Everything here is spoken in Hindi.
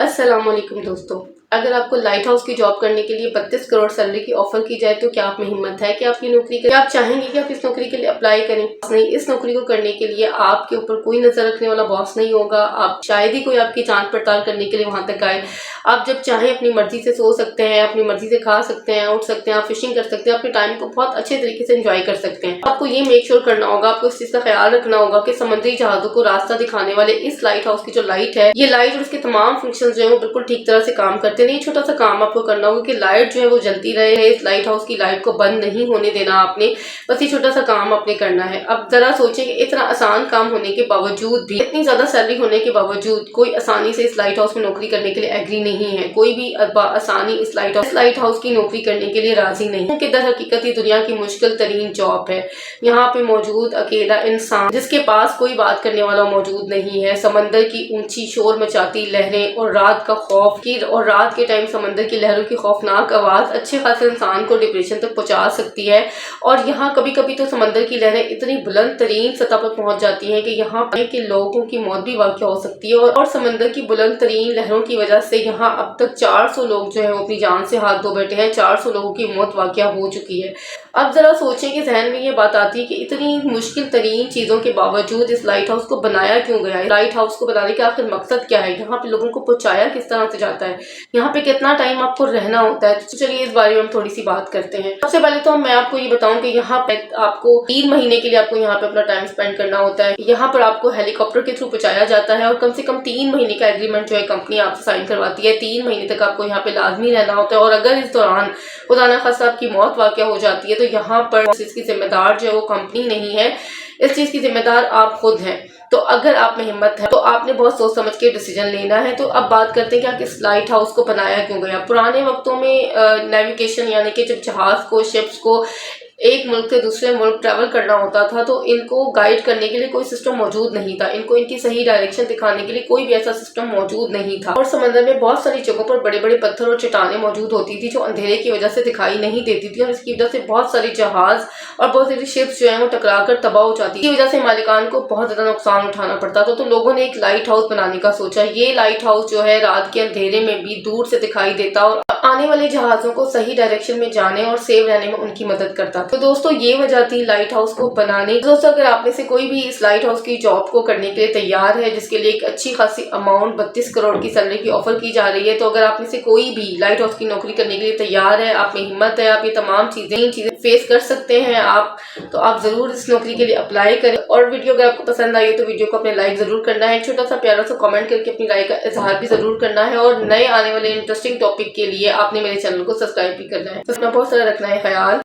अस्सलाम वालेकुम दोस्तों। अगर आपको लाइट हाउस की जॉब करने के लिए 32 करोड़ सैलरी की ऑफर की जाए तो क्या आप में हिम्मत है कि आप ये नौकरी करें? क्या आप चाहेंगे कि आप इस नौकरी के लिए अप्लाई करें? नहीं, इस नौकरी को करने के लिए आपके ऊपर कोई नजर रखने वाला बॉस नहीं होगा। आप शायद ही कोई आपकी जांच पड़ताल करने के लिए वहां तक आए। आप जब चाहें अपनी मर्जी से सो सकते हैं, अपनी मर्जी से खा सकते हैं, उठ सकते हैं, आप फिशिंग कर सकते हैं, अपने टाइम को बहुत अच्छे तरीके से एंजॉय कर सकते हैं। आपको ये मेक श्योर करना होगा, आपको इस चीज का ख्याल रखना होगा कि समुद्री जहाजों को रास्ता दिखाने वाले इस लाइट हाउस की जो लाइट है, ये लाइट और इसके तमाम फंक्शन जो है वो बिल्कुल ठीक तरह से काम करते नहीं। छोटा सा काम आपको करना होगा कि लाइट जो है वो जलती रहे। इस लाइट हाउस की लाइट को बंद नहीं होने देना आपने, बस ये छोटा सा काम आपने करना है। अब जरा सोचें कि इतना आसान काम होने के बावजूद भी, इतनी ज्यादा सैलरी होने के बावजूद कोई आसानी से इस लाइट हाउस में नौकरी करने के लिए एग्री नहीं है। कोई भी आसानी इस लाइट हाउस की नौकरी करने के लिए राजी नहीं है, कि दर हकीकत ये दुनिया की मुश्किल तरीन जॉब है। यहाँ पे मौजूद अकेला इंसान जिसके पास कोई बात करने वाला मौजूद नहीं है, समंदर की ऊंची शोर मचाती लहरें और रात का खौफ की, और रात के टाइम समंदर की लहरों की खौफनाक आवाज अच्छे खासे इंसान को डिप्रेशन तक पहुंचा सकती है। और यहाँ कभी कभी तो समंदर की लहरें इतनी बुलंद तरीन सतह पर पहुंच जाती हैं कि यहाँ के लोगों की मौत भी वाक़या हो सकती है। और समंदर की बुलंद तरीन लहरों की वजह से यहाँ अब तक 400 लोग जो है वो अपनी जान से हाथ धो बैठे हैं। 400 लोगों की मौत वाक़या हो चुकी है। अब जरा सोचें कि जहन में ये बात आती है कि इतनी मुश्किल तरीन चीजों के बावजूद इस लाइट हाउस को बनाया क्यों गया है? लाइट हाउस को बनाने का आखिर मकसद क्या है? यहाँ पे लोगों को पहुंचाया किस तरह से जाता है? यहाँ पे कितना टाइम आपको रहना होता है? तो चलिए इस बारे में हम थोड़ी सी बात करते हैं। सबसे पहले तो मैं आपको ये बताऊं कि यहाँ पे आपको 3 महीने के लिए आपको यहाँ पे अपना टाइम स्पेंड करना होता है। यहाँ पर आपको हेलीकॉप्टर के थ्रू पहुंचाया जाता है और कम से कम 3 महीने का एग्रीमेंट जो है कंपनी आपसे साइन करवाती है। 3 महीने तक आपको यहाँ पे लाजमी रहना होता है। और अगर इस दौरान खुदा न खास्ता आपकी मौत वाक़या हो जाती है तो यहाँ पर इसकी जिम्मेदार जो है वो कंपनी नहीं है, इस चीज की जिम्मेदार आप खुद हैं। तो अगर आप में हिम्मत है तो आपने बहुत सोच समझ के डिसीजन लेना है। तो अब बात करते हैं कि इस लाइट हाउस को बनाया क्यों गया। पुराने वक्तों में नेविगेशन यानी कि जब जहाज को, शिप्स को एक मुल्क से दूसरे मुल्क ट्रैवल करना होता था तो इनको गाइड करने के लिए कोई सिस्टम मौजूद नहीं था। इनको इनकी सही डायरेक्शन दिखाने के लिए कोई भी ऐसा सिस्टम मौजूद नहीं था। और समंदर में बहुत सारी जगहों पर बड़े बड़े पत्थर और चट्टानें मौजूद होती थी जो अंधेरे की वजह से दिखाई नहीं देती थी, और इसकी वजह से बहुत सारी जहाज और बहुत सारी शिप्स जो है वो टकरा कर तबाह हो जाती थी। इसकी वजह से मालिकान को बहुत ज्यादा नुकसान उठाना पड़ता था। तो लोगों ने एक लाइट हाउस बनाने का सोचा। ये लाइट हाउस जो है रात के अंधेरे में भी दूर से दिखाई देता और आने वाले जहाजों को सही डायरेक्शन में जाने और सेव रहने में उनकी मदद करता। तो दोस्तों ये वजह थी लाइट हाउस को बनाने। दोस्तों अगर आप में से कोई भी इस लाइट हाउस की जॉब को करने के लिए तैयार है, जिसके लिए एक अच्छी खासी अमाउंट 32 करोड़ की सैलरी की ऑफर की जा रही है, तो अगर आप में से कोई भी लाइट हाउस की नौकरी करने के लिए तैयार है, आप में हिम्मत है, आप ये तमाम चीजें फेस कर सकते हैं आप, तो आप जरूर इस नौकरी के लिए अप्लाई करें। और वीडियो अगर आपको पसंद आई तो वीडियो को अपने लाइक जरूर करना है, छोटा सा प्यारा सा कमेंट करके अपनी राय का इजहार भी जरूर करना है। और नए आने वाले इंटरेस्टिंग टॉपिक के लिए आपने मेरे चैनल को सब्सक्राइब भी करना है। तो अपना बहुत सारा रखना है ख्याल।